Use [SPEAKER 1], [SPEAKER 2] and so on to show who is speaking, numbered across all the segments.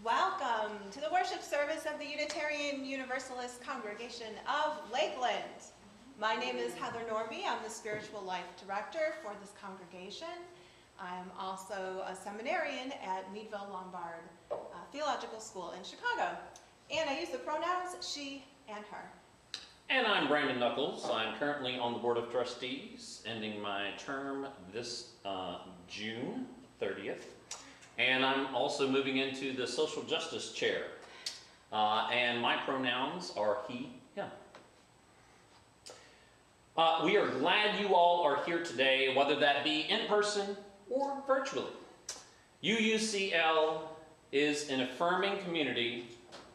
[SPEAKER 1] Welcome to the worship service of the Unitarian Universalist Congregation of Lakeland. My name is Heather Norby. I'm the Spiritual Life Director for this congregation. I'm also a seminarian at Meadville Lombard Theological School in Chicago. And I use the pronouns she and her.
[SPEAKER 2] And I'm Brandon Nuckols. I'm currently on the Board of Trustees, ending my term this June 30th. And I'm also moving into the Social Justice Chair. And my pronouns are he, him. We are glad you all are here today, whether that be in person or virtually. UUCL is an affirming community,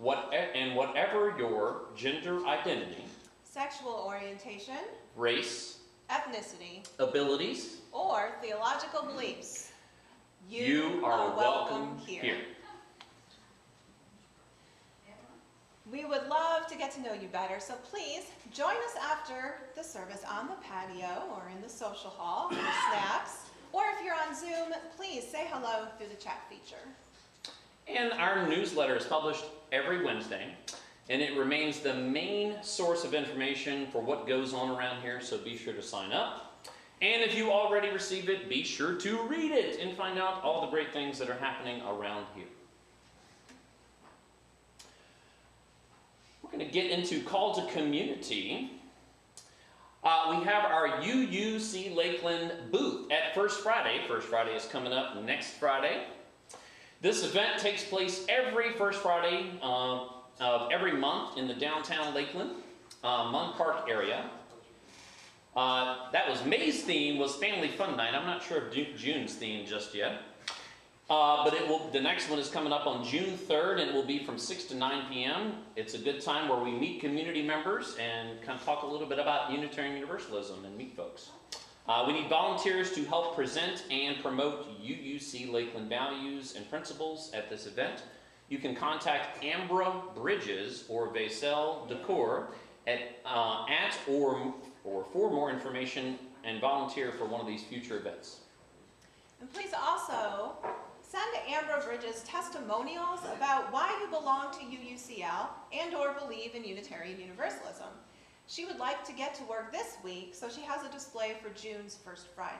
[SPEAKER 2] and whatever your gender identity,
[SPEAKER 1] sexual orientation,
[SPEAKER 2] race,
[SPEAKER 1] ethnicity,
[SPEAKER 2] abilities,
[SPEAKER 1] or theological beliefs,
[SPEAKER 2] you are welcome here.
[SPEAKER 1] We would love to get to know you better, so please join us after the service on the patio or in the social hall for snacks. Or if you're on Zoom, please say hello through the chat feature.
[SPEAKER 2] And our newsletter is published every Wednesday, and it remains the main source of information for what goes on around here, so be sure to sign up. And if you already received it, be sure to read it and find out all the great things that are happening around here. We're going to get into Call to Community. We have our UUC Lakeland booth at First Friday. First Friday is coming up next Friday. This event takes place every First Friday of every month in the downtown Lakeland, Munn Park area. That was May's theme was Family Fun Night. I'm not sure of June's theme just yet. But the next one is coming up on June 3rd, and it will be from 6 to 9 p.m. It's a good time where we meet community members and kind of talk a little bit about Unitarian Universalism and meet folks. We need volunteers to help present and promote UUC Lakeland values and principles at this event. You can contact Ambra Bridges or Vaisel Decor or for more information and volunteer for one of these future events.
[SPEAKER 1] And please also send Ambra Bridges testimonials about why you belong to UUCL and or believe in Unitarian Universalism. She would like to get to work this week, so she has a display for June's first Friday.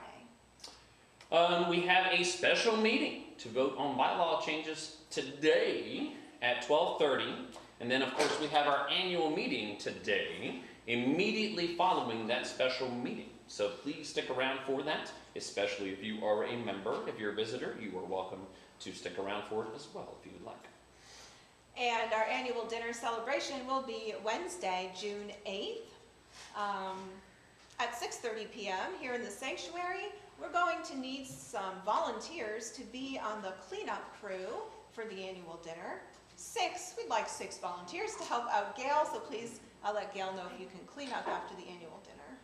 [SPEAKER 2] We have a special meeting to vote on bylaw changes today at 12:30. And then, of course, we have our annual meeting today, immediately following that special meeting. So please stick around for that, especially if you are a member. If you're a visitor, you are welcome to stick around for it as well, if you would like.
[SPEAKER 1] And our annual dinner celebration will be Wednesday, June 8th, at 6:30 p.m. here in the sanctuary. We're going to need some volunteers to be on the cleanup crew for the annual dinner. We'd like 6 volunteers to help out Gail, so please, I'll let Gail know if you can clean up after the annual dinner.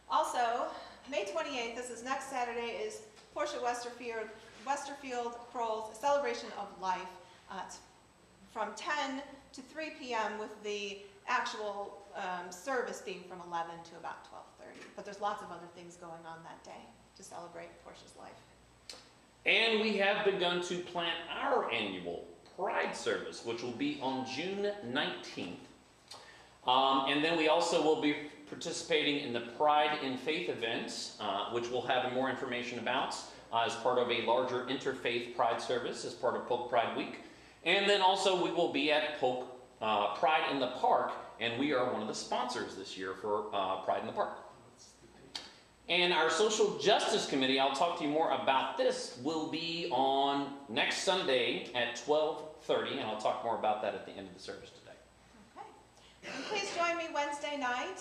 [SPEAKER 1] Also, May 28th, this is next Saturday, is Portia Westerfield Kroll's Celebration of Life. It's from 10 to 3 p.m. with the actual service being from 11 to about 12:30. But there's lots of other things going on that day to celebrate Portia's life.
[SPEAKER 2] And we have begun to plan our annual Pride service, which will be on June 19th. And then we also will be participating in the Pride in Faith event, which we'll have more information about as part of a larger interfaith Pride service as part of Polk Pride Week. And then also we will be at Polk Pride in the Park, and we are one of the sponsors this year for Pride in the Park. And our Social Justice Committee, I'll talk to you more about this, will be on next Sunday at 12:30, and I'll talk more about that at the end of the service today.
[SPEAKER 1] Okay. And please join me Wednesday night,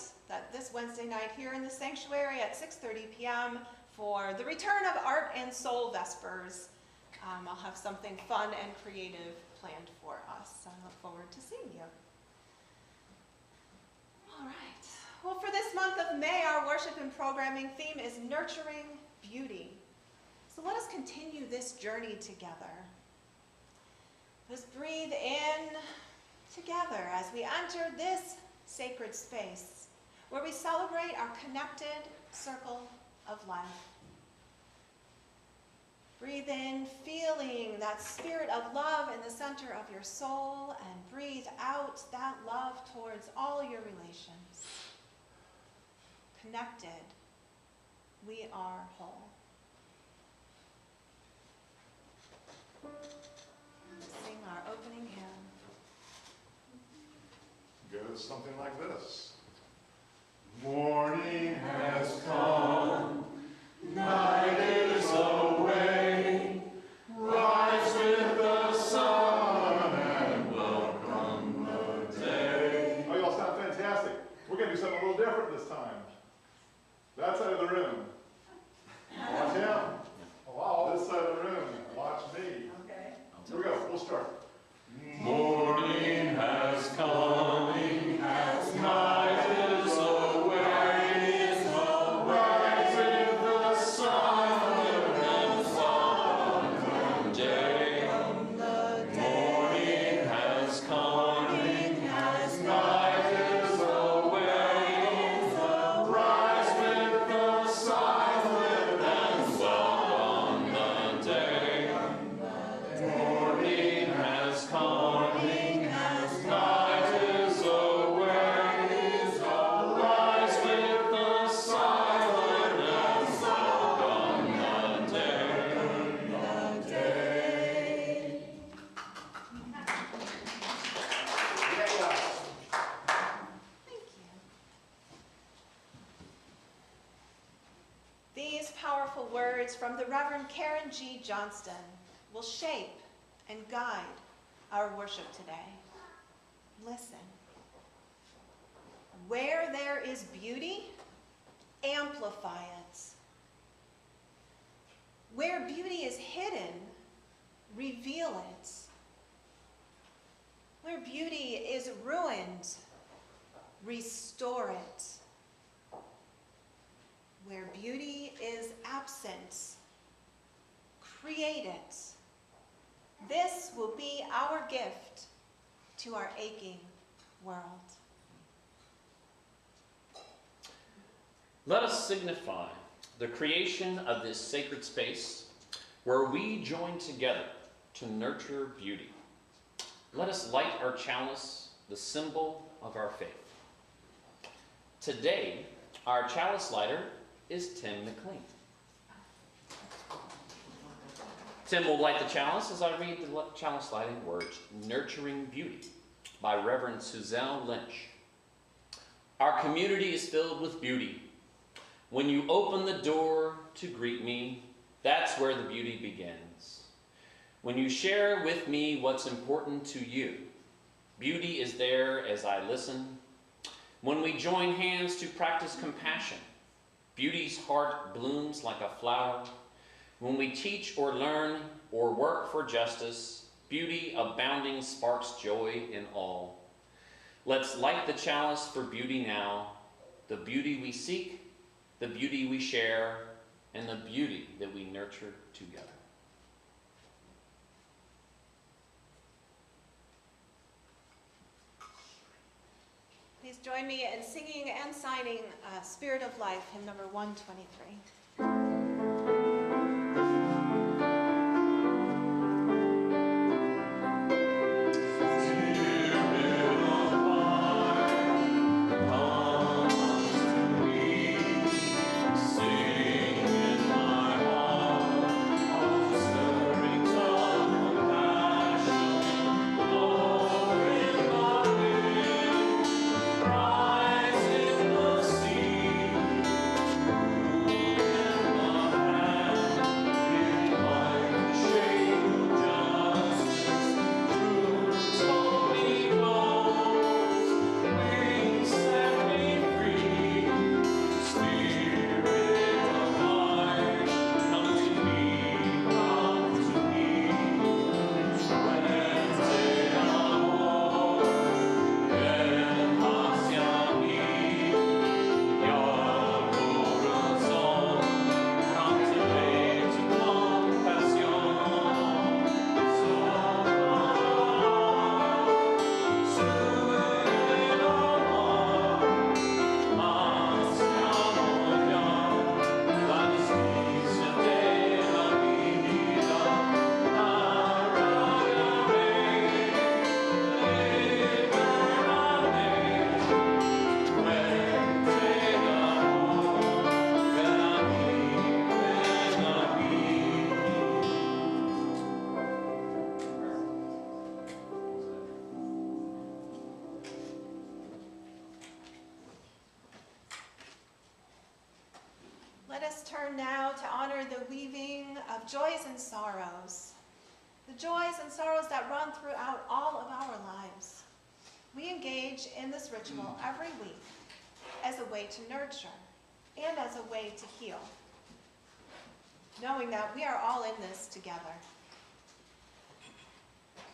[SPEAKER 1] this Wednesday night here in the sanctuary at 6:30 p.m. for the return of Art and Soul Vespers. I'll have something fun and creative planned for us. I look forward to seeing you. All right. Well, for this month of May, our worship and programming theme is Nurturing Beauty. So let us continue this journey together. Let's breathe in together as we enter this sacred space where we celebrate our connected circle of life. Breathe in, feeling that spirit of love in the center of your soul, and breathe out that love towards all your relations. Connected, we are whole. Sing our opening hymn.
[SPEAKER 3] Goes something like this. Morning has come, night is away, rise with the sun and welcome the day. Oh, y'all sound fantastic. We're going to do something a little different this time. That side of the room. Watch him. Wow, this side of the room. Watch me.
[SPEAKER 1] Okay.
[SPEAKER 3] Here we go. We'll start.
[SPEAKER 4] Morning has come, night is away, rise with the sun and welcome day. Morning has come, night is away, rise with the sun and welcome the day. Morning has come.
[SPEAKER 1] From the Reverend Karen G. Johnston will shape and guide our worship today. Listen. Where there is beauty, amplify it. Where beauty is hidden, reveal it. Where beauty is ruined, restore it. where beauty is absent, create it. This will be our gift to our aching world.
[SPEAKER 2] Let us signify the creation of this sacred space where we join together to nurture beauty. Let us light our chalice, the symbol of our faith. Today, our chalice lighter is Tim McLean. Tim will light the chalice as I read the chalice lighting words, Nurturing Beauty, by Reverend Suzelle Lynch. Our community is filled with beauty. When you open the door to greet me, that's where the beauty begins. When you share with me what's important to you, beauty is there as I listen. When we join hands to practice compassion, beauty's heart blooms like a flower. When we teach or learn or work for justice, beauty abounding sparks joy in all. Let's light the chalice for beauty now, the beauty we seek, the beauty we share, and the beauty that we nurture together.
[SPEAKER 1] Please join me in singing and signing Spirit of Life, hymn number 123. Let us turn now to honor the weaving of joys and sorrows, the joys and sorrows that run throughout all of our lives. We engage in this ritual every week as a way to nurture and as a way to heal, knowing that we are all in this together.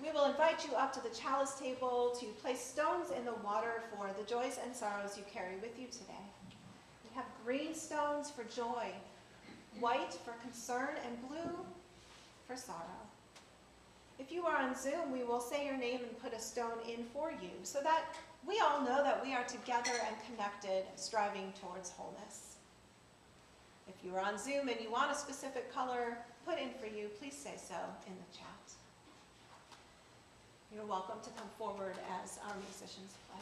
[SPEAKER 1] We will invite you up to the chalice table to place stones in the water for the joys and sorrows you carry with you today. We have green stones for joy, white for concern, and blue for sorrow. If you are on Zoom, we will say your name and put a stone in for you so that we all know that we are together and connected, striving towards wholeness. If you are on Zoom and you want a specific color put in for you, please say so in the chat. You're welcome to come forward as our musicians play.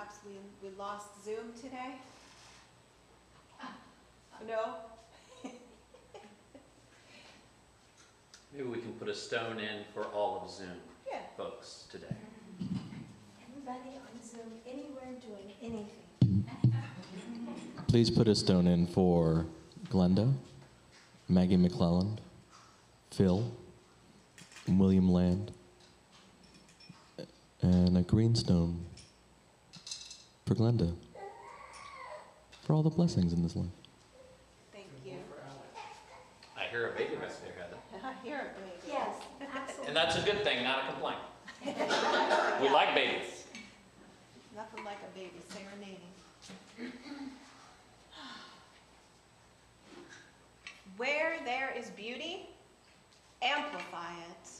[SPEAKER 1] perhaps we lost Zoom today? No?
[SPEAKER 2] Maybe we can put a stone in for all of Zoom
[SPEAKER 1] Yeah.
[SPEAKER 2] folks today.
[SPEAKER 5] Everybody on Zoom, anywhere, doing anything.
[SPEAKER 6] Please put a stone in for Glenda, Maggie McClelland, Phil, William Land, and a green stone for Glenda, for all the blessings in this life.
[SPEAKER 1] Thank you.
[SPEAKER 2] I hear a baby back there, Heather.
[SPEAKER 1] I hear it, baby.
[SPEAKER 5] Yes, absolutely.
[SPEAKER 2] And that's a good thing, not a complaint. We like babies.
[SPEAKER 1] Nothing like a baby serenading. Where there is beauty, amplify it.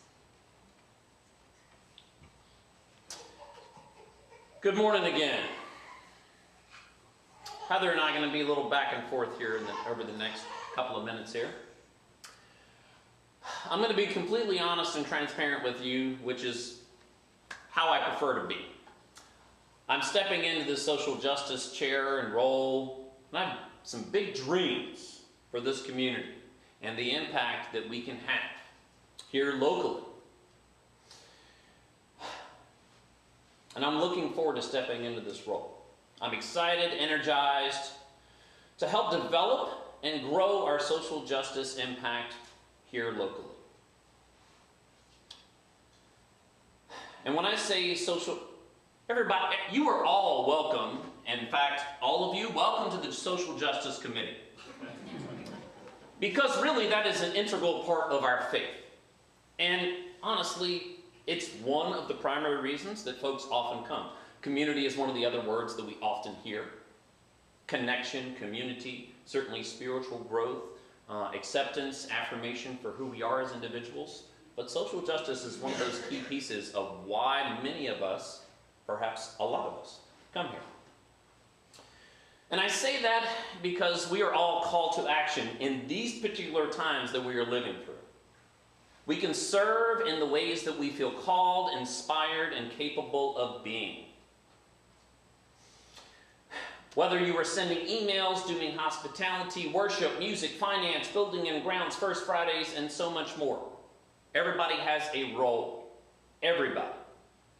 [SPEAKER 2] Good morning again. Heather and I are going to be a little back and forth here over the next couple of minutes here. I'm going to be completely honest and transparent with you, which is how I prefer to be. I'm stepping into the social justice chair and role, and I have some big dreams for this community and the impact that we can have here locally. And I'm looking forward to stepping into this role. I'm excited, energized to help develop and grow our social justice impact here locally. And when I say social, everybody, you are all welcome. In fact, all of you, welcome to the Social Justice Committee. Because really, that is an integral part of our faith. And honestly, it's one of the primary reasons that folks often come. Community is one of the other words that we often hear. Connection, community, certainly spiritual growth, acceptance, affirmation for who we are as individuals. But social justice is one of those key pieces of why many of us, perhaps a lot of us, come here. And I say that because we are all called to action in these particular times that we are living through. We can serve in the ways that we feel called, inspired, and capable of being. Whether you are sending emails, doing hospitality, worship, music, finance, building and grounds, First Fridays, and so much more. Everybody has a role. Everybody.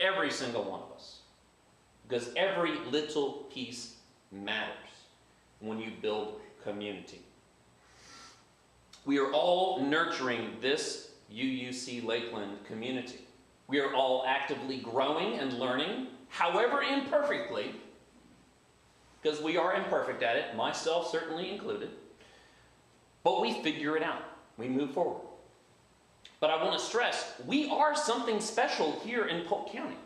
[SPEAKER 2] Every single one of us. Because every little piece matters when you build community. We are all nurturing this UUC Lakeland community. We are all actively growing and learning, however imperfectly, because we are imperfect at it, myself certainly included, but we figure it out. We move forward. But I want to stress, we are something special here in Polk County.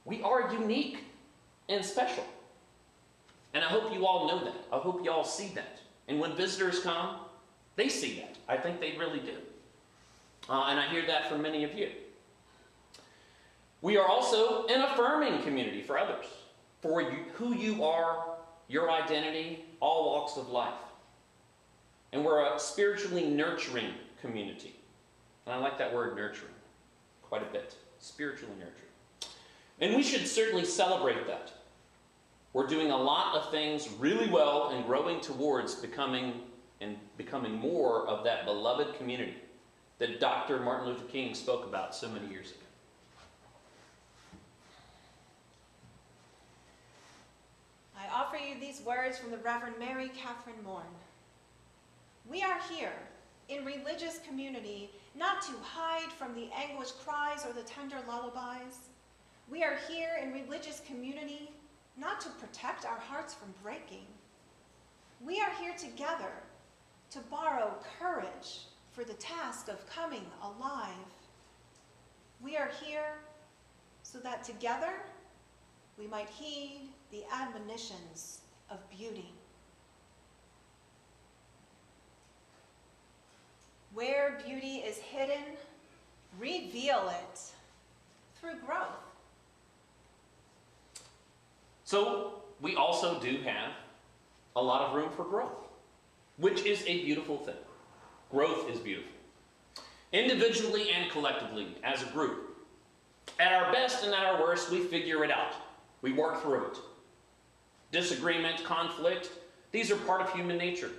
[SPEAKER 2] We are unique and special. And I hope you all know that. I hope you all see that. And when visitors come, they see that. I think they really do. And I hear that from many of you. We are also an affirming community for others, for you, who you are, your identity, all walks of life. And we're a spiritually nurturing community. And I like that word nurturing quite a bit. Spiritually nurturing. And we should certainly celebrate that. We're doing a lot of things really well and growing towards becoming more of that beloved community that Dr. Martin Luther King spoke about so many years ago.
[SPEAKER 1] I offer you these words from the Reverend Mary Catherine Morn. We are here in religious community not to hide from the anguished cries or the tender lullabies. We are here in religious community not to protect our hearts from breaking. We are here together to borrow courage for the task of coming alive. We are here so that together we might heed the admonitions of beauty. Where beauty is hidden, reveal it through growth.
[SPEAKER 2] So we also do have a lot of room for growth, which is a beautiful thing. Growth is beautiful. Individually and collectively, as a group. At our best and at our worst, we figure it out. We work through it. disagreement, conflict, these are part of human nature.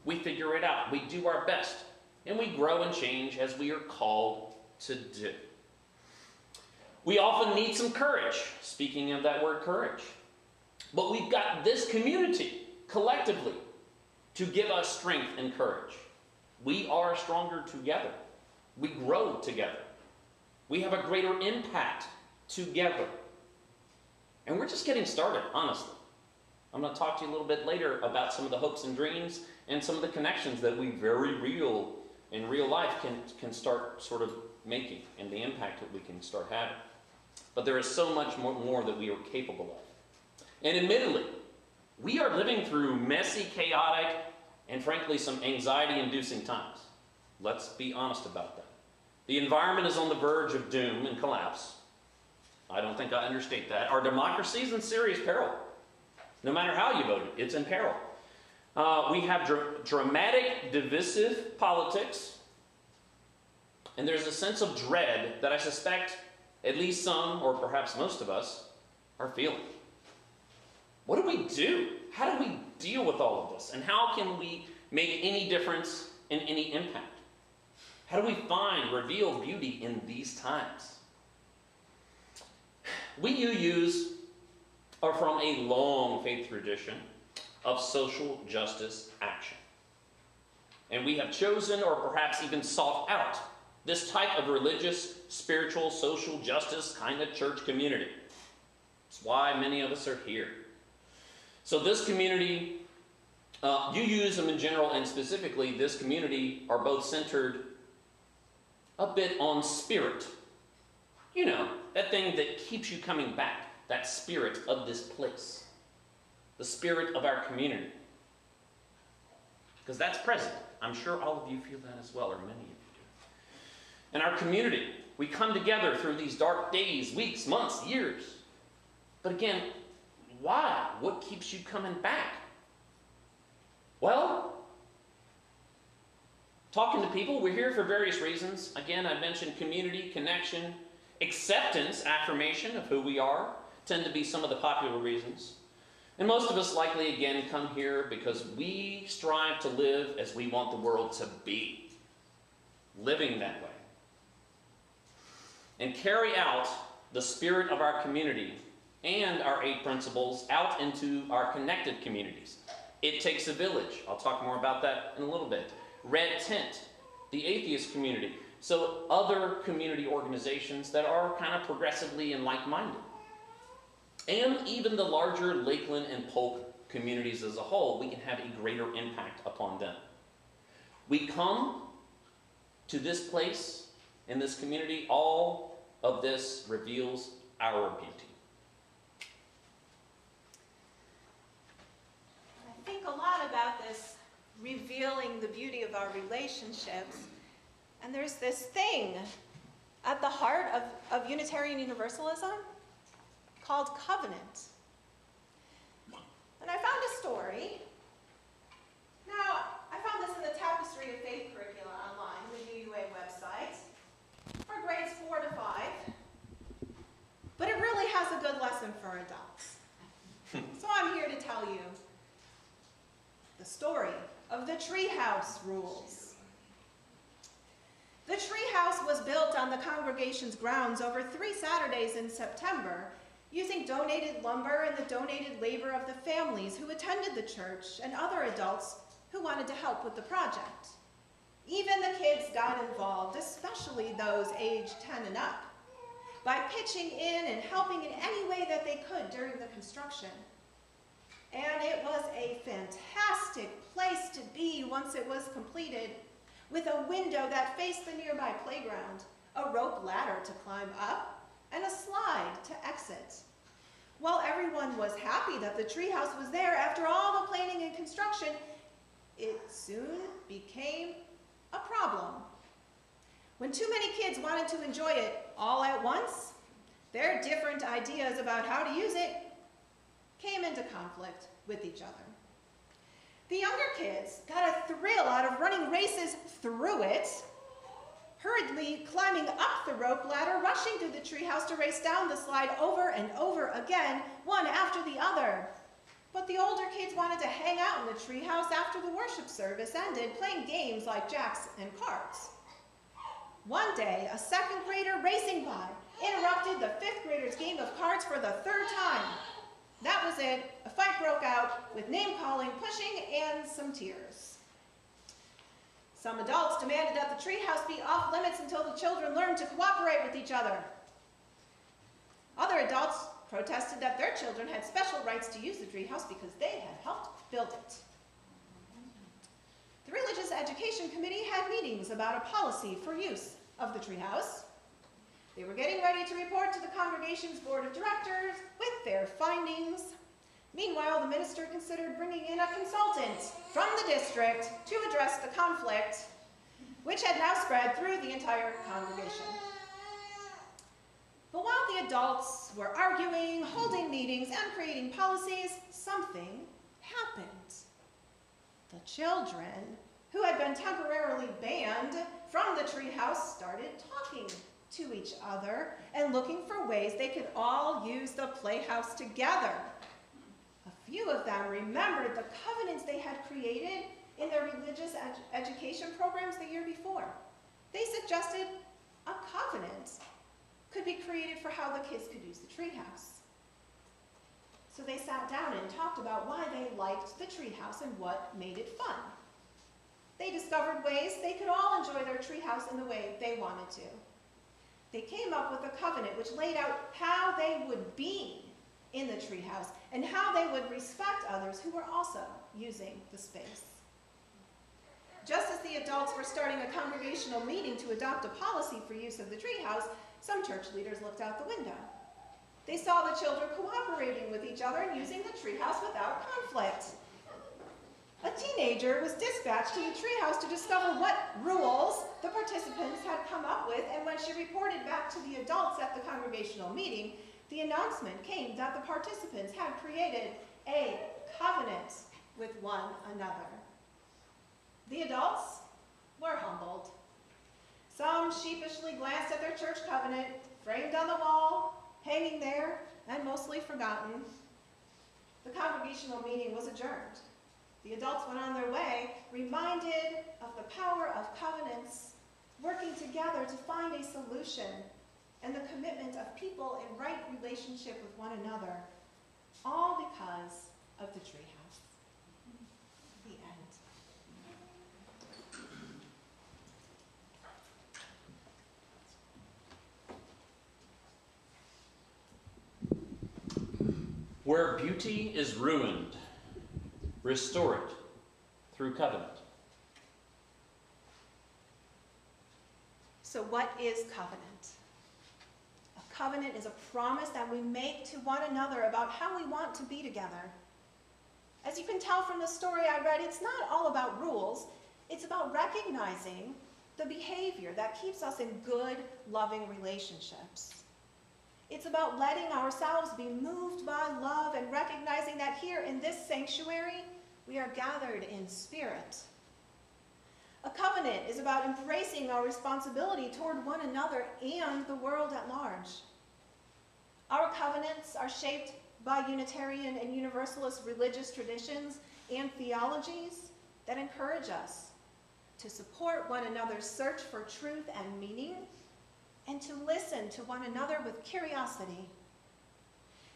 [SPEAKER 2] We figure it out. We do our best. And we grow and change as we are called to do. We often need some courage. Speaking of that word courage. But we've got this community, collectively, to give us strength and courage. We are stronger together. We grow together. We have a greater impact together. And we're just getting started, honestly. I'm going to talk to you a little bit later about some of the hopes and dreams and some of the connections that we very real in real life can start sort of making and the impact that we can start having. But there is so much more that we are capable of. And admittedly, we are living through messy, chaotic, and frankly some anxiety-inducing times. Let's be honest about that. The environment is on the verge of doom and collapse. I don't think I understate that. Our democracy is in serious peril. No matter how you voted, it's in peril. We have dramatic, divisive politics. And there's a sense of dread that I suspect at least some, or perhaps most of us, are feeling. What do we do? How do we deal with all of this? And how can we make any difference in any impact? How do we reveal beauty in these times? We UUs are from a long faith tradition of social justice action. And we have chosen, or perhaps even sought out, this type of religious, spiritual, social justice kind of church community. It's why many of us are here. So this community, UUs in general and specifically this community are both centered a bit on spirit. You know, that thing that keeps you coming back, that spirit of this place. The spirit of our community. Because that's present. I'm sure all of you feel that as well, or many of you do. In our community, we come together through these dark days, weeks, months, years. But again, why? What keeps you coming back? Well, talking to people, we're here for various reasons. Again, I mentioned community, connection, acceptance, affirmation of who we are, tend to be some of the popular reasons. And most of us likely, again, come here because we strive to live as we want the world to be. Living that way. And carry out the spirit of our community and our 8 principles out into our connected communities. It takes a village. I'll talk more about that in a little bit. Red Tent, the atheist community. So other community organizations that are kind of progressively and like-minded. And even the larger Lakeland and Polk communities as a whole, we can have a greater impact upon them. We come to this place, in this community, all of this reveals our beauty.
[SPEAKER 1] I think a lot about this revealing the beauty of our relationships. And there's this thing at the heart of Unitarian Universalism called covenant. And I found a story. Now, I found this in the Tapestry of Faith curricula online, the UUA website, for grades 4 to 5. But it really has a good lesson for adults. So I'm here to tell you the story of the treehouse rules. The treehouse was built on the congregation's grounds over 3 Saturdays in September, using donated lumber and the donated labor of the families who attended the church and other adults who wanted to help with the project. Even the kids got involved, especially those aged 10 and up, by pitching in and helping in any way that they could during the construction. And it was a fantastic place to be once it was completed, with a window that faced the nearby playground, a rope ladder to climb up, and a slide to exit. While everyone was happy that the treehouse was there after all the planning and construction, it soon became a problem. When too many kids wanted to enjoy it all at once, their different ideas about how to use it came into conflict with each other. The younger kids got a thrill out of running races through it, hurriedly climbing up the rope ladder, rushing through the treehouse to race down the slide over and over again, one after the other. But the older kids wanted to hang out in the treehouse after the worship service ended, playing games like jacks and cards. One day, a second grader racing by interrupted the fifth grader's game of cards for the third time. That was it. A fight broke out with name-calling, pushing, and some tears. Some adults demanded that the treehouse be off limits until the children learned to cooperate with each other. Other adults protested that their children had special rights to use the treehouse because they had helped build it. The Religious Education Committee had meetings about a policy for use of the treehouse. They were getting ready to report to the congregation's board of directors with their findings. Meanwhile, the minister considered bringing in a consultant from the district to address the conflict, which had now spread through the entire congregation. But while the adults were arguing, holding meetings, and creating policies, something happened. The children, who had been temporarily banned from the treehouse, started talking to each other and looking for ways they could all use the playhouse together. A few of them remembered the covenants they had created in their religious education programs the year before. They suggested a covenant could be created for how the kids could use the treehouse. So they sat down and talked about why they liked the treehouse and what made it fun. They discovered ways they could all enjoy their treehouse in the way they wanted to. They came up with a covenant which laid out how they would be in the treehouse and how they would respect others who were also using the space. Just as the adults were starting a congregational meeting to adopt a policy for use of the treehouse, some church leaders looked out the window. They saw the children cooperating with each other and using the treehouse without conflict. A teenager was dispatched to the treehouse to discover what rules the participants had come up with, and when she reported back to the adults at the congregational meeting, the announcement came that the participants had created a covenant with one another. The adults were humbled. Some sheepishly glanced at their church covenant, framed on the wall, hanging there, and mostly forgotten. The congregational meeting was adjourned. The adults went on their way, reminded of the power of covenants, working together to find a solution, and the commitment of people in right relationship with one another, all because of the treehouse. The end.
[SPEAKER 2] Where beauty is ruined, restore it through covenant.
[SPEAKER 1] So what is covenant? A covenant is a promise that we make to one another about how we want to be together. As you can tell from the story I read, it's not all about rules. It's about recognizing the behavior that keeps us in good, loving relationships. It's about letting ourselves be moved by love and recognizing that here in this sanctuary, we are gathered in spirit. A covenant is about embracing our responsibility toward one another and the world at large. Our covenants are shaped by Unitarian and Universalist religious traditions and theologies that encourage us to support one another's search for truth and meaning, and to listen to one another with curiosity.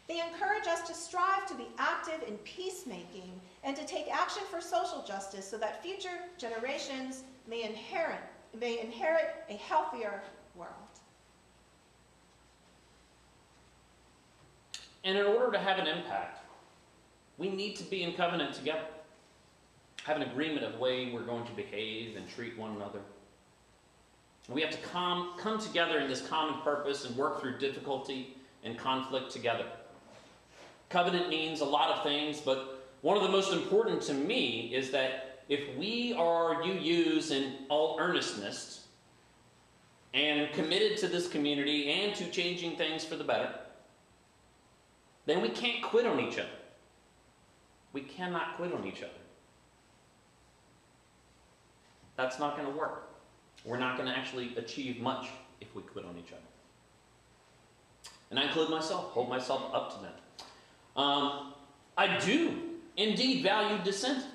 [SPEAKER 1] They encourage us to strive to be active in peacemaking and to take action for social justice so that future generations may inherit a healthier world.
[SPEAKER 2] And in order to have an impact, we need to be in covenant together. Have an agreement of the way we're going to behave and treat one another. We have to come together in this common purpose and work through difficulty and conflict together. Covenant means a lot of things, but one of the most important to me is that if we are UUs in all earnestness and committed to this community and to changing things for the better, then we can't quit on each other. We cannot quit on each other. That's not going to work. We're not going to actually achieve much if we quit on each other. And I include myself, hold myself up to that. I do indeed value dissent.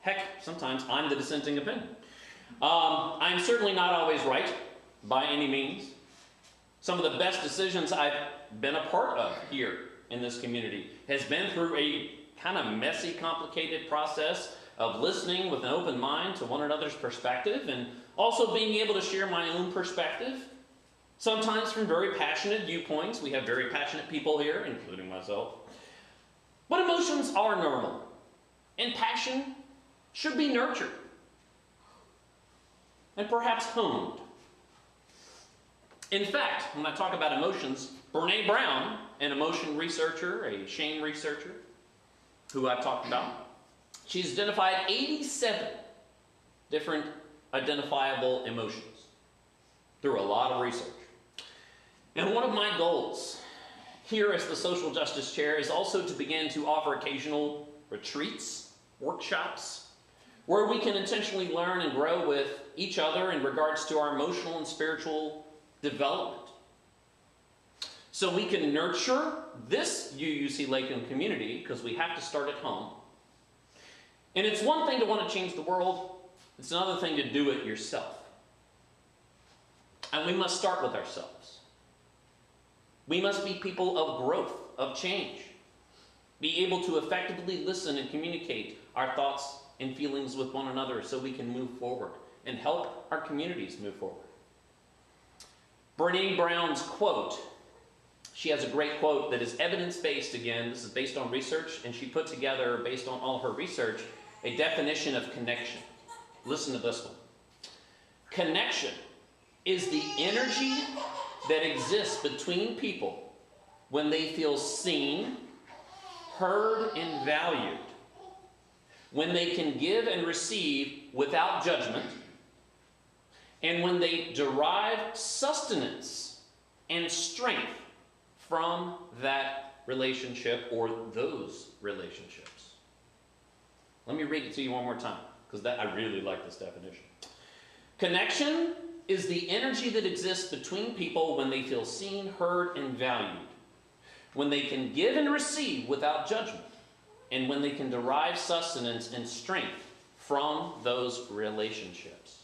[SPEAKER 2] Heck, sometimes I'm the dissenting opinion. I'm certainly not always right, by any means. Some of the best decisions I've been a part of here in this community has been through a kind of messy, complicated process of listening with an open mind to one another's perspective, and also being able to share my own perspective, sometimes from very passionate viewpoints. We have very passionate people here, including myself. But emotions are normal, and passion should be nurtured and perhaps honed. In fact, when I talk about emotions, Brene Brown, an emotion researcher, a shame researcher, who I've talked about, she's identified 87 different identifiable emotions through a lot of research. And one of my goals here as the Social Justice Chair is also to begin to offer occasional retreats, workshops, where we can intentionally learn and grow with each other in regards to our emotional and spiritual development. So we can nurture this UUC Lakeland community, because we have to start at home. And it's one thing to want to change the world, it's another thing to do it yourself. And we must start with ourselves. We must be people of growth, of change. Be able to effectively listen and communicate our thoughts and feelings with one another so we can move forward and help our communities move forward. Brene Brown's quote, she has a great quote that is evidence-based again. This is based on research, and she put together, based on all her research, a definition of connection. Listen to this one. Connection is the energy that exists between people when they feel seen, heard, and valued, when they can give and receive without judgment, and when they derive sustenance and strength from that relationship or those relationships. Let me read it to you one more time, because I really like this definition. Connection is the energy that exists between people when they feel seen, heard, and valued, when they can give and receive without judgment, and when they can derive sustenance and strength from those relationships.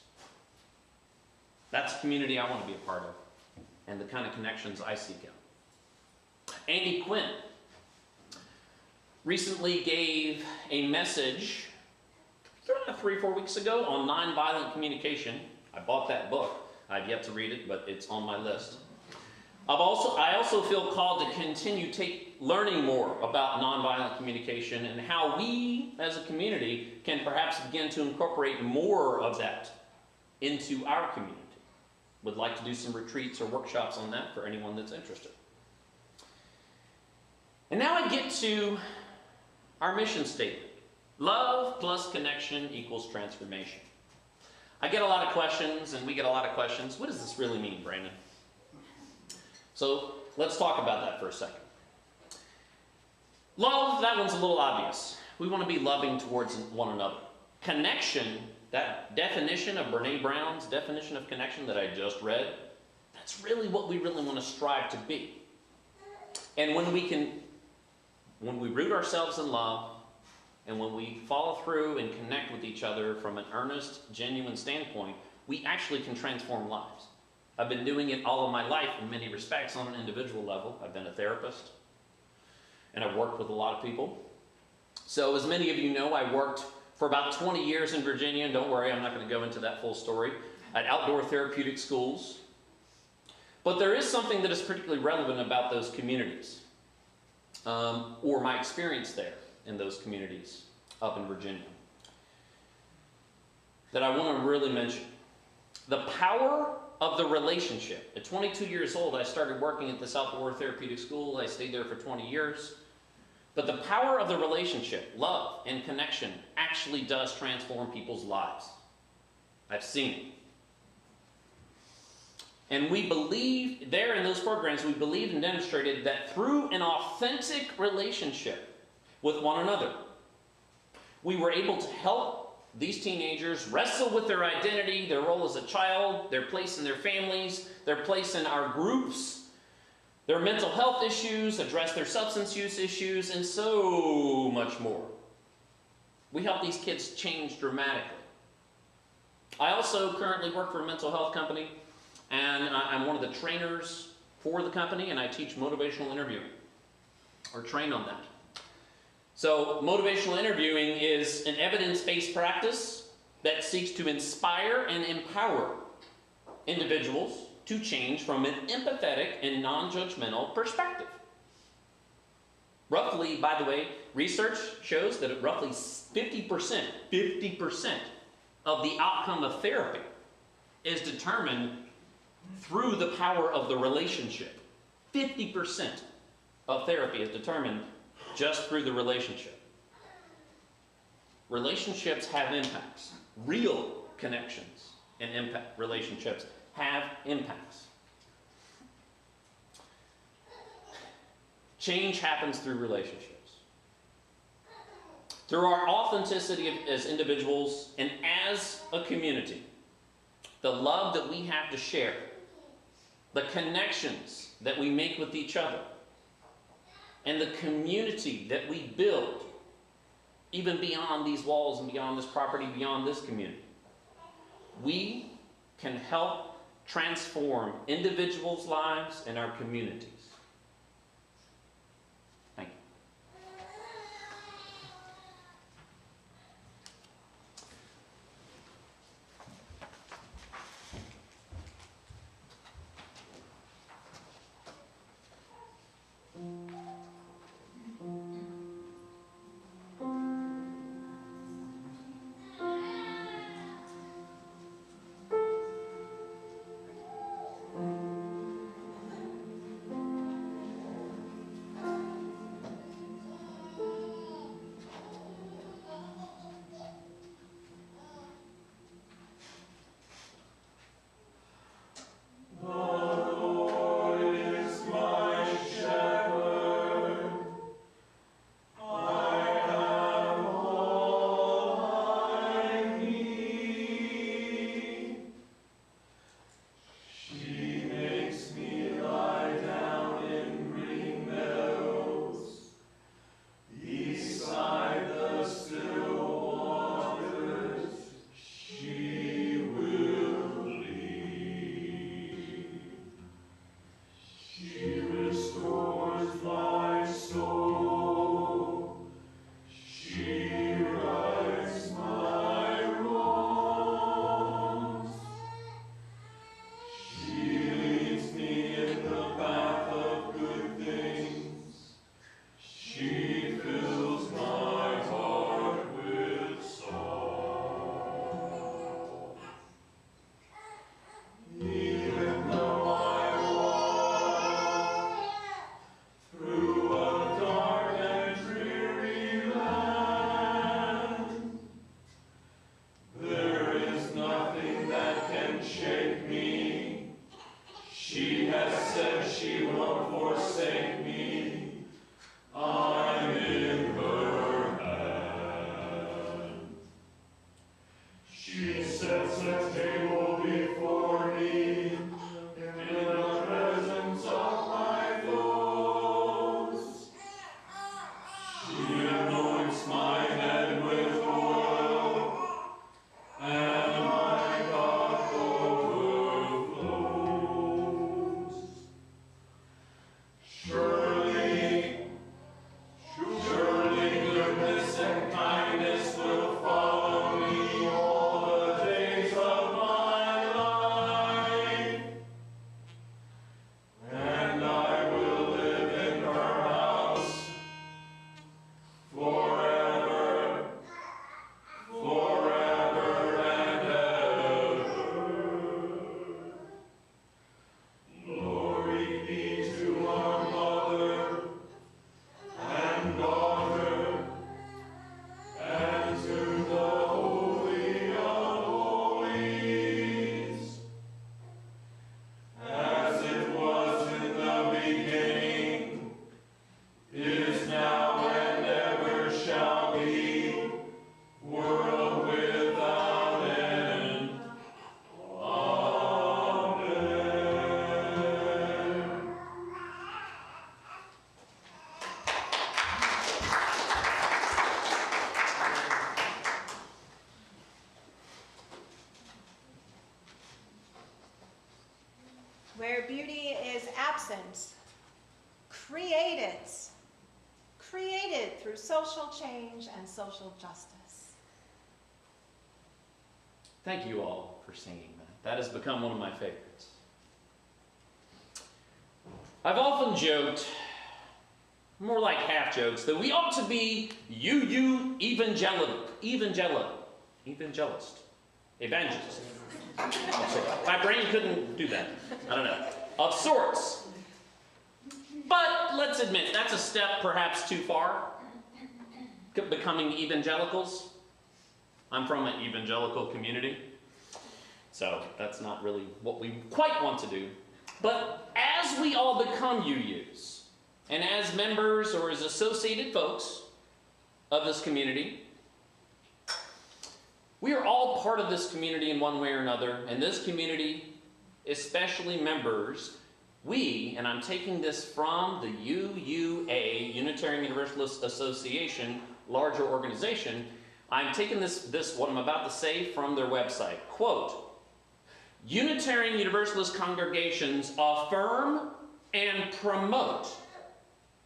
[SPEAKER 2] That's the community I want to be a part of, and the kind of connections I seek out. Andy Quinn recently gave a message 3 or 4 weeks ago on nonviolent communication. I bought that book. I've yet to read it, but it's on my list. I also feel called to continue learning more about nonviolent communication and how we as a community can perhaps begin to incorporate more of that into our community. Would like to do some retreats or workshops on that for anyone that's interested. And now I get to our mission statement. Love plus connection equals transformation. I get a lot of questions, and we get a lot of questions. What does this really mean, Brandon? So let's talk about that for a second. Love, that one's a little obvious. We want to be loving towards one another. Connection, that definition of Brene Brown's definition of connection that I just read, that's really what we really want to strive to be. And when we root ourselves in love, and when we follow through and connect with each other from an earnest, genuine standpoint, we actually can transform lives. I've been doing it all of my life in many respects on an individual level. I've been a therapist, and I've worked with a lot of people. So as many of you know, I worked for about 20 years in Virginia, and don't worry, I'm not going to go into that full story, at outdoor therapeutic schools. But there is something that is particularly relevant about those communities, or my experience there in those communities up in Virginia, that I want to really mention. The power of the relationship. At 22 years old, I started working at this outdoor therapeutic school. I stayed there for 20 years. But the power of the relationship, love and connection, actually does transform people's lives. I've seen it. And we believe, there in those programs, we believed and demonstrated that through an authentic relationship with one another, we were able to help these teenagers wrestle with their identity, their role as a child, their place in their families, their place in our groups, their mental health issues, address their substance use issues, and so much more. We help these kids change dramatically. I also currently work for a mental health company, and I'm one of the trainers for the company, and I teach motivational interviewing, or train on that. So motivational interviewing is an evidence-based practice that seeks to inspire and empower individuals to change from an empathetic and non-judgmental perspective. Roughly, by the way, research shows that roughly 50% of the outcome of therapy is determined through the power of the relationship. 50% of therapy is determined just through the relationship. Relationships have impacts. Real connections and impact relationships have impacts. Change happens through relationships. Through our authenticity as individuals and as a community, the love that we have to share, the connections that we make with each other, and the community that we build, even beyond these walls and beyond this property, beyond this community, we can help transform individuals' lives and our communities. Thank you.
[SPEAKER 3] Goodness and kindness will follow me all the days of my
[SPEAKER 1] where beauty is absent, created through social change and social justice.
[SPEAKER 2] Thank you all for singing that. That has become one of my favorites. I've often joked, more like half jokes, that we ought to be evangelist. My brain couldn't do that. I don't know. Of sorts. But let's admit, that's a step perhaps too far. Becoming evangelicals. I'm from an evangelical community, so that's not really what we quite want to do. But as we all become UUs, and as members or as associated folks of this community, we are all part of this community in one way or another, and this community, especially members, we, and I'm taking this from the UUA, Unitarian Universalist Association, larger organization, I'm taking this what I'm about to say from their website. Quote, Unitarian Universalist congregations affirm and promote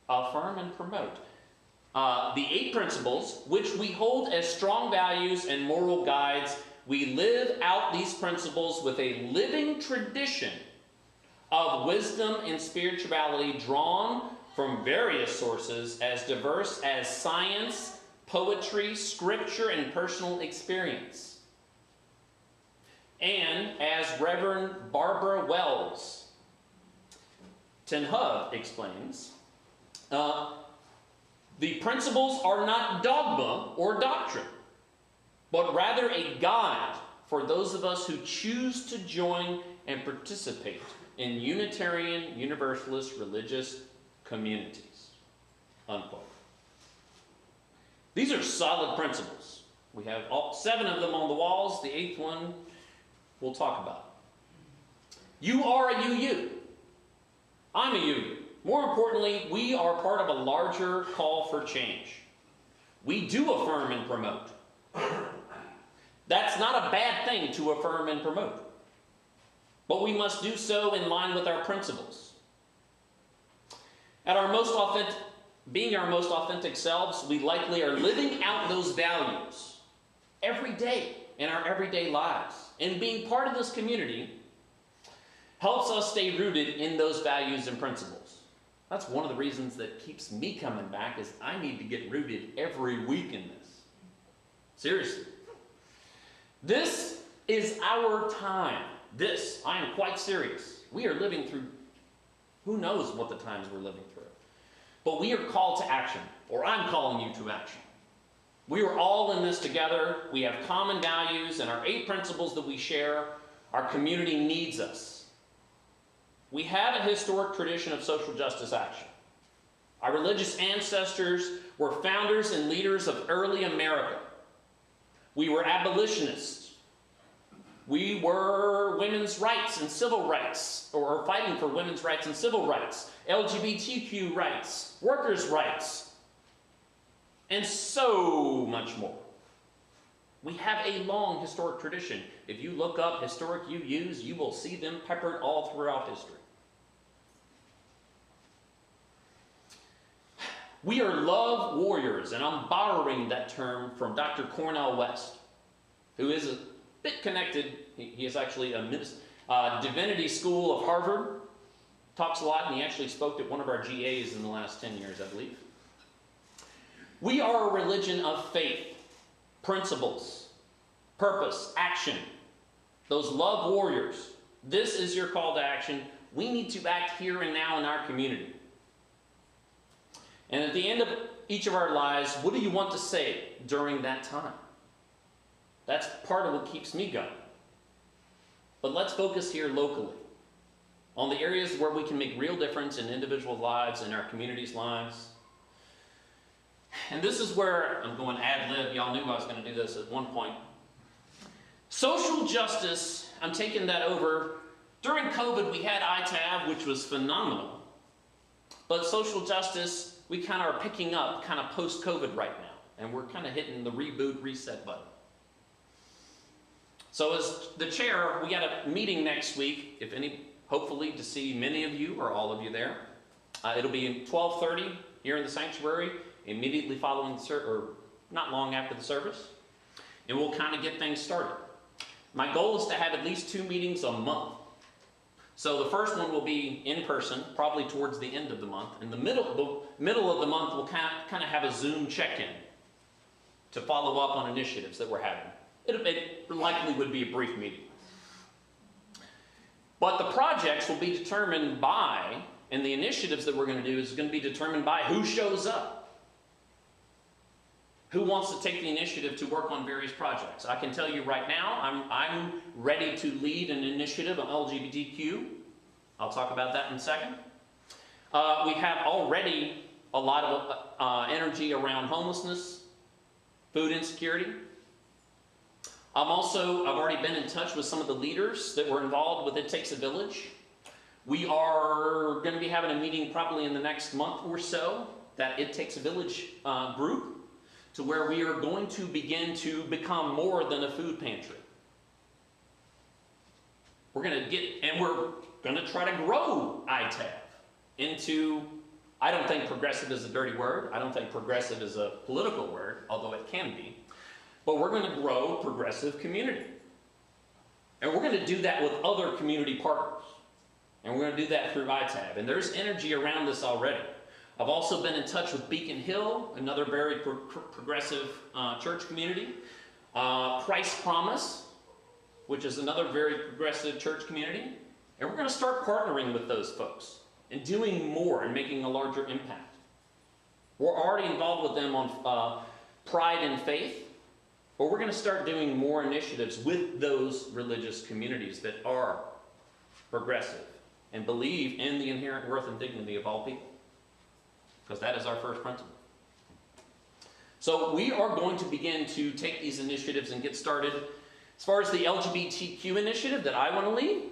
[SPEAKER 2] the 8 principles, which we hold as strong values and moral guides. We live out these principles with a living tradition of wisdom and spirituality drawn from various sources as diverse as science, poetry, scripture, and personal experience. And as Reverend Barbara Wells Tenhove explains, the principles are not dogma or doctrine, but rather a guide for those of us who choose to join and participate in Unitarian Universalist religious communities. Unquote. These are solid principles. We have all 7 of them on the walls. The 8th one we'll talk about. You are a UU. I'm a UU. More importantly, we are part of a larger call for change. We do affirm and promote. That's not a bad thing to affirm and promote. But we must do so in line with our principles. Being our most authentic selves, we likely are living out those values every day in our everyday lives. And being part of this community helps us stay rooted in those values and principles. That's one of the reasons that keeps me coming back, is I need to get rooted every week in this. Seriously. This is our time. I am quite serious. We are living through, who knows what the times we're living through. But we are called to action, or I'm calling you to action. We are all in this together. We have common values and our 8 principles that we share. Our community needs us. We have a historic tradition of social justice action. Our religious ancestors were founders and leaders of early America. We were abolitionists. We were women's rights and civil rights, or fighting for women's rights and civil rights, LGBTQ rights, workers' rights, and so much more. We have a long historic tradition. If you look up historic UUs, you will see them peppered all throughout history. We are love warriors, and I'm borrowing that term from Dr. Cornel West, who is a bit connected. He is actually a divinity school of Harvard, talks a lot, and he actually spoke at one of our GAs in the last 10 years, I believe. We are a religion of faith, principles, purpose, action. Those love warriors. This is your call to action. We need to act here and now in our community. And at the end of each of our lives, what do you want to say during that time? That's part of what keeps me going. But let's focus here locally on the areas where we can make real difference in individual lives and our community's lives. And this is where I'm going ad lib. Y'all knew I was going to do this at one point. Social justice, I'm taking that over. During COVID, we had ITAB, which was phenomenal. But social justice, we kind of are picking up kind of post-COVID right now. And we're kind of hitting the reboot, reset button. So as the chair, we got a meeting next week. If any hopefully to see many of you or all of you there. It'll be 12:30 here in the sanctuary, immediately following the or not long after the service. And we'll kind of get things started. My goal is to have at least 2 meetings a month. So the first one will be in person, probably towards the end of the month. In the middle of the month, we'll kind of have a Zoom check-in to follow up on initiatives that we're having. It likely would be a brief meeting. But the projects will be determined by, and the initiatives that we're going to do is going to be determined by who shows up. Who wants to take the initiative to work on various projects? I can tell you right now, I'm ready to lead an initiative on LGBTQ. I'll talk about that in a second. We have already a lot of energy around homelessness, food insecurity. I've already been in touch with some of the leaders that were involved with It Takes a Village. We are going to be having a meeting probably in the next month or so, that It Takes a Village group, to where we are going to begin to become more than a food pantry. We're going to try to grow ITAV into, I don't think progressive is a dirty word. I don't think progressive is a political word, although it can be. But we're going to grow progressive community. And we're going to do that with other community partners. And we're going to do that through ITAV. And there's energy around this already. I've also been in touch with Beacon Hill, another very progressive church community. Christ Promise, which is another very progressive church community. And we're going to start partnering with those folks and doing more and making a larger impact. We're already involved with them on Pride and Faith, but we're going to start doing more initiatives with those religious communities that are progressive and believe in the inherent worth and dignity of all people. Because that is our first principle. So we are going to begin to take these initiatives and get started. As far as the LGBTQ initiative that I want to lead,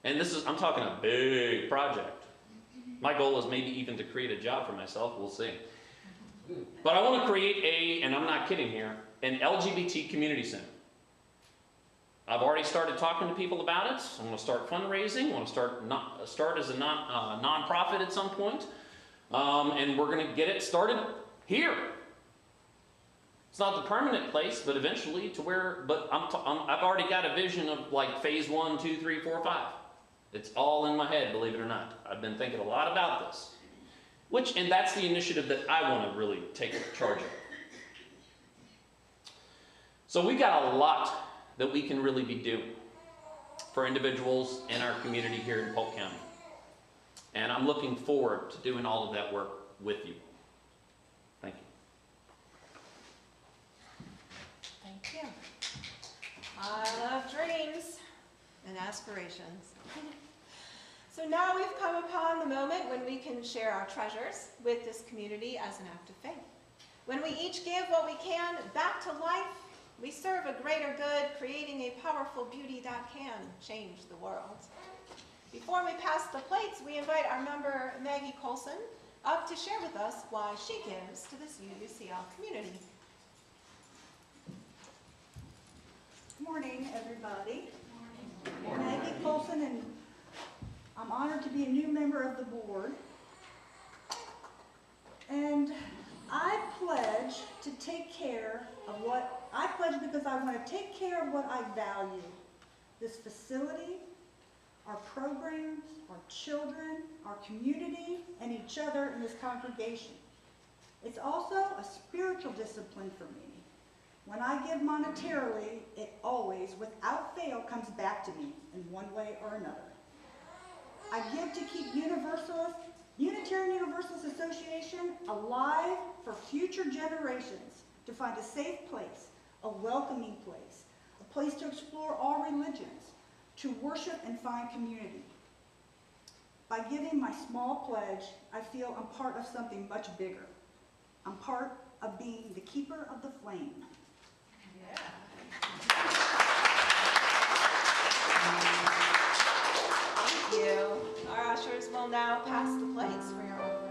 [SPEAKER 2] and I'm talking a big project. My goal is maybe even to create a job for myself, we'll see. But I want to create and I'm not kidding here, an LGBT community center. I've already started talking to people about it. I'm going to start fundraising. I want to start as a non-profit at some point. And we're going to get it started here. It's not the permanent place, but eventually to where, I've already got a vision of like phase 1, 2, 3, 4, 5. It's all in my head, believe it or not. I've been thinking a lot about this. And that's the initiative that I want to really take charge of. So we got a lot that we can really be doing for individuals in our community here in Polk County. And I'm looking forward to doing all of that work with you. Thank you.
[SPEAKER 1] Thank you. I love dreams and aspirations. So now we've come upon the moment when we can share our treasures with this community as an act of faith. When we each give what we can back to life, we serve a greater good, creating a powerful beauty that can change the world. Before we pass the plates, we invite our member Maggie Colson up to share with us why she gives to this UUCL community.
[SPEAKER 7] Good morning, everybody. Good morning. Maggie Colson, and I'm honored to be a new member of the board. And I pledge to take care of I pledge because I want to take care of what I value. This facility, our programs, our children, our community, and each other in this congregation. It's also a spiritual discipline for me. When I give monetarily, it always, without fail, comes back to me in one way or another. I give to keep Unitarian Universalist Association alive for future generations, to find a safe place, a welcoming place, a place to explore all religions, to worship and find community. By giving my small pledge, I feel I'm part of something much bigger. I'm part of being the keeper of the flame.
[SPEAKER 1] Yeah. Thank you. Our ushers will now pass the plates for your offering.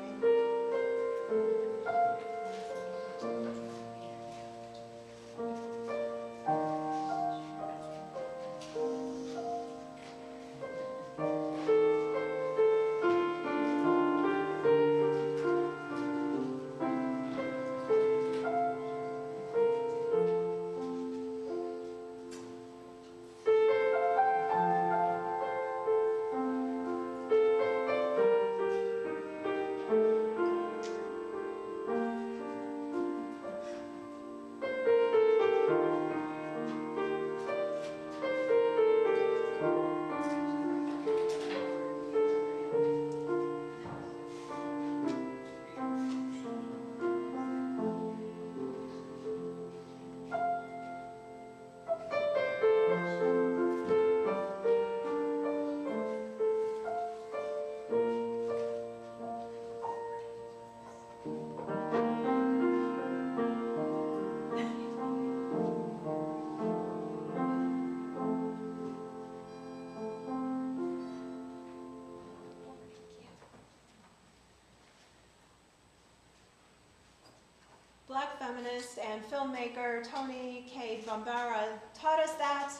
[SPEAKER 1] feminist and filmmaker Toni Cade Bambara taught us that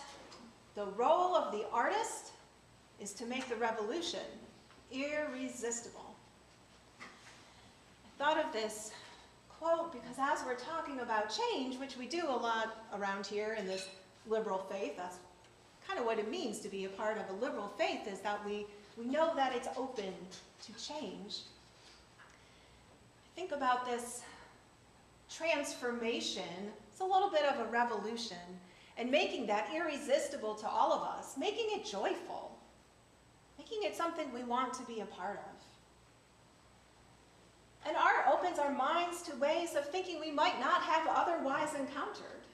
[SPEAKER 1] the role of the artist is to make the revolution irresistible. I thought of this quote because as we're talking about change, which we do a lot around here in this liberal faith, that's kind of what it means to be a part of a liberal faith, is that we know that it's open to change. Think about this transformation. It's a little bit of a revolution, and making that irresistible to all of us, making it joyful, making it something we want to be a part of. And art opens our minds to ways of thinking we might not have otherwise encountered.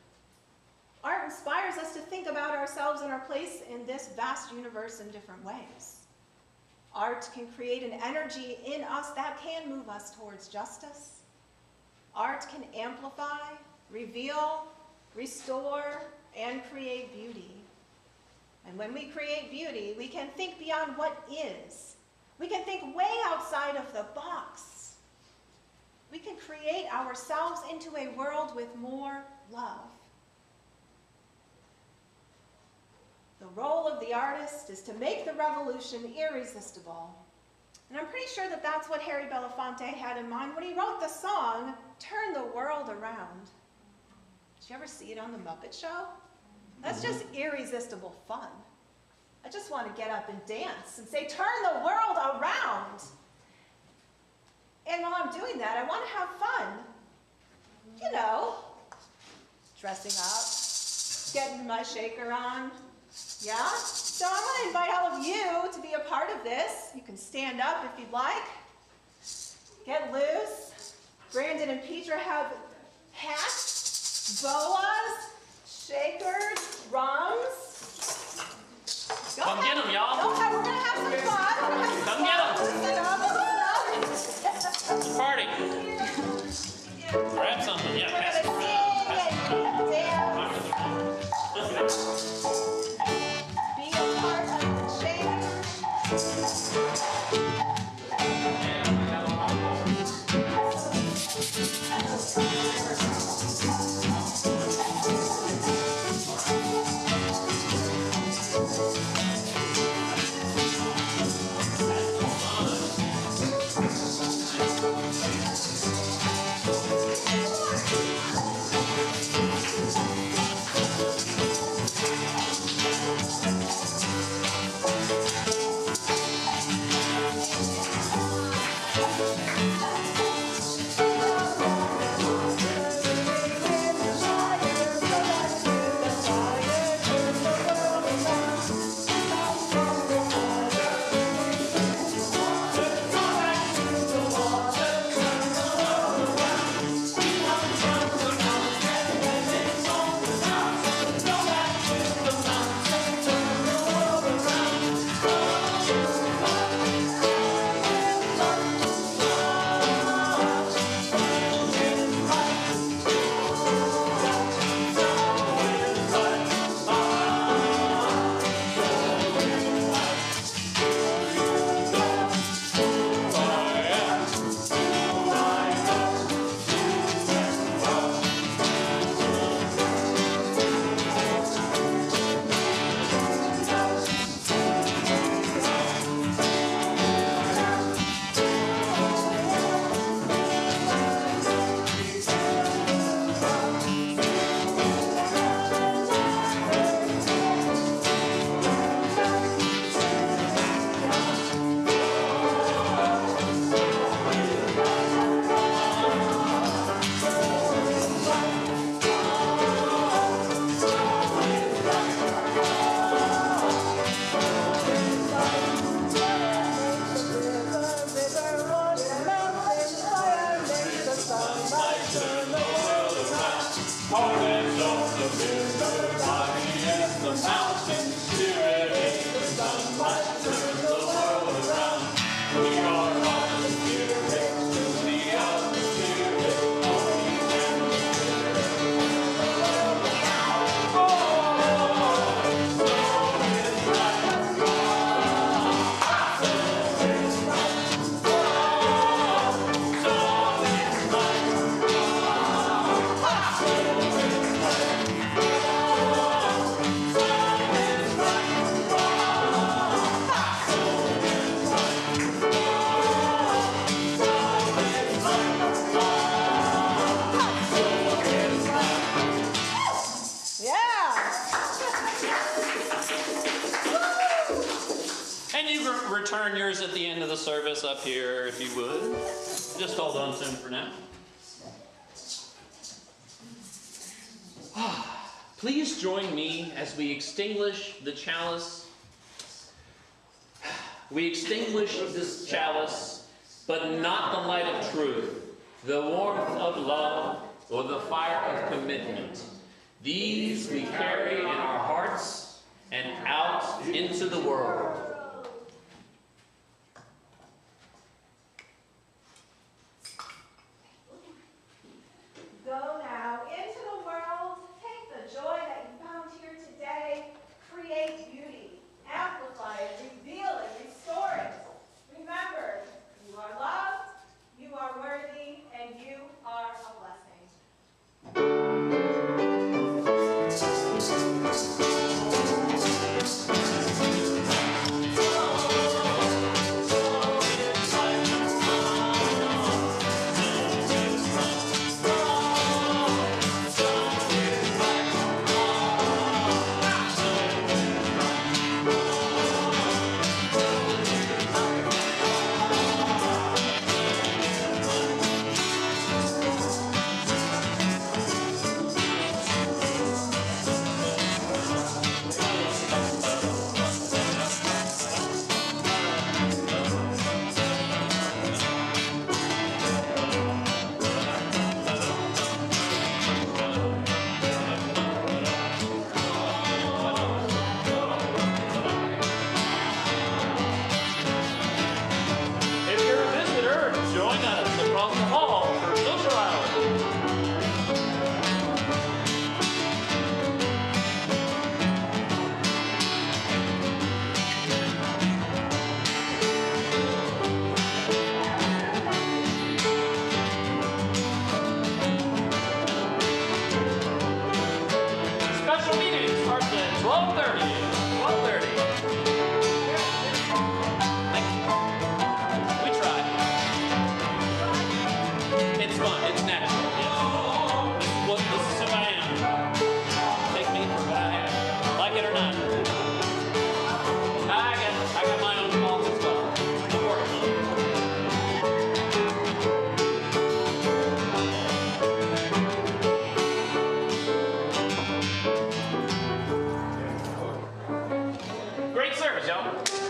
[SPEAKER 1] Art inspires us to think about ourselves and our place in this vast universe in different ways. Art can create an energy in us that can move us towards justice. Art can amplify, reveal, restore, and create beauty. And when we create beauty, we can think beyond what is. We can think way outside of the box. We can create ourselves into a world with more love. The role of the artist is to make the revolution irresistible. And I'm pretty sure that that's what Harry Belafonte had in mind when he wrote the song, Turn the World Around. Did you ever see it on The Muppet Show? That's just irresistible fun. I just want to get up and dance and say, turn the world around. And while I'm doing that, I want to have fun. You know, dressing up, getting my shaker on. Yeah? So I want to invite all of you to be a part of this. You can stand up if you'd like. Get loose. Brandon and Petra have hats, boas, shakers, drums.
[SPEAKER 2] Come get them, y'all.
[SPEAKER 1] Go ahead, we're going to have some fun.
[SPEAKER 2] Come get them.
[SPEAKER 1] Listen up, listen up.
[SPEAKER 2] It's a party. Grab something. Yeah,
[SPEAKER 1] We're
[SPEAKER 2] pass
[SPEAKER 1] going
[SPEAKER 2] it
[SPEAKER 1] to
[SPEAKER 2] around.
[SPEAKER 1] sing and dance. Be a part of the change.
[SPEAKER 2] return yours at the end of the service up here, if you would. Just hold on to them for now. Please join me as we extinguish the chalice. We extinguish this chalice, but not the light of truth, the warmth of love, or the fire of commitment. These we carry in our hearts and out into the world.
[SPEAKER 1] Go now into the world, take the joy that you found here today, create beauty, amplify it, reveal it, restore it. Remember, you are loved, you are worthy, and you are a blessing.
[SPEAKER 2] Great service, y'all.